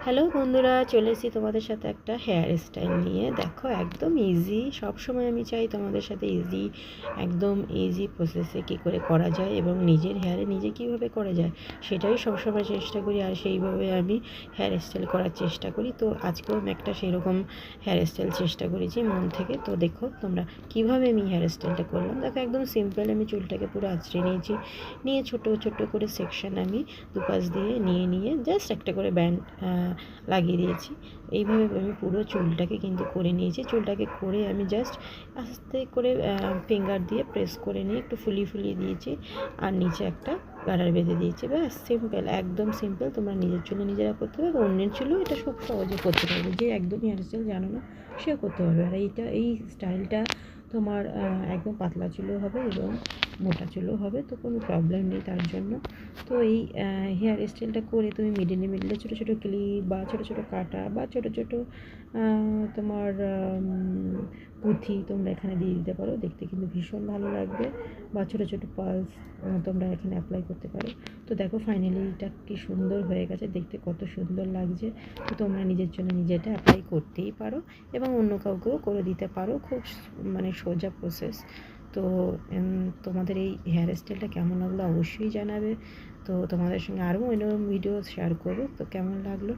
Hello বন্ধুরা, চলে এসেছি তোমাদের সাথে একটা হেয়ার স্টাইল নিয়ে। দেখো, একদম ইজি। সব সময় আমি চাই তোমাদের সাথে একদম ইজি প্রসেসে কী করে করা যায় এবং নিজের হেয়ারে নিজে কীভাবে করা যায় সেটাই সবসময় চেষ্টা করি, আর সেইভাবে আমি হেয়ার স্টাইল করার চেষ্টা করি। তো আজকেও আমি একটা সেরকম হেয়ার স্টাইল চেষ্টা করেছি মন থেকে। তো দেখো তোমরা কীভাবে আমি হেয়ার স্টাইলটা করলাম। দেখো, একদম সিম্পল। আমি চুলটাকে পুরো আঁচড়ে নিয়েছি, নিয়ে ছোটো ছোটো করে সেকশন আমি দুপাশ দিয়ে নিয়ে জাস্ট একটা করে ব্যান্ড লাগিয়ে দিয়েছি। এইভাবে আমি পুরো চুলটাকে কিন্তু করে নিয়েছি। চুলটাকে করে আমি জাস্ট আস্তে করে ফিঙ্গার দিয়ে প্রেস করে নিয়ে একটু ফুলিয়ে দিয়েছি, আর নিচে একটা গার্ডার বেঁধে দিয়েছি। ব্যাস, সিম্পল, একদম সিম্পল। তোমরা নিজের চুলে নিজেরা করতে পারবে, অন্যের চুলেও এটা খুব সহজে করতে পারবে। যে একদম হেয়ার স্টাইল জানো না সেও করতে পারবে। আর এই স্টাইলটা তোমার একদম পাতলা চুলও হবে এবং মোটা চুলও হবে, তো কোনো প্রবলেম নেই তার জন্য। তো এই হেয়ার স্টাইলটা করে তুমি মিডলে ছোটো ছোটো ক্লিপ বা ছোটো ছোটো কাটা বা ছোটো ছোটো তোমার পুঁথি তোমরা এখানে দিয়ে দিতে পারো। দেখতে কিন্তু ভীষণ ভালো লাগবে। বা ছোটো ছোটো পালস তোমরা এখানে অ্যাপ্লাই করতে পারো। তো দেখো, ফাইনালি এটা কি সুন্দর হয়ে গেছে, দেখতে কত সুন্দর লাগছে। তো তোমরা নিজের জন্য নিজেটা অ্যাপ্লাই করতেই পারো এবং অন্য কাউকেও করে দিতে পারো। খুব সোজা প্রসেস। তো তোমাদের এই হেয়ার স্টাইলটা কেমন লাগলো অবশ্যই জানাবে। তো তোমাদের সঙ্গে আরও অন্য ভিডিও শেয়ার করবো। তো কেমন লাগলো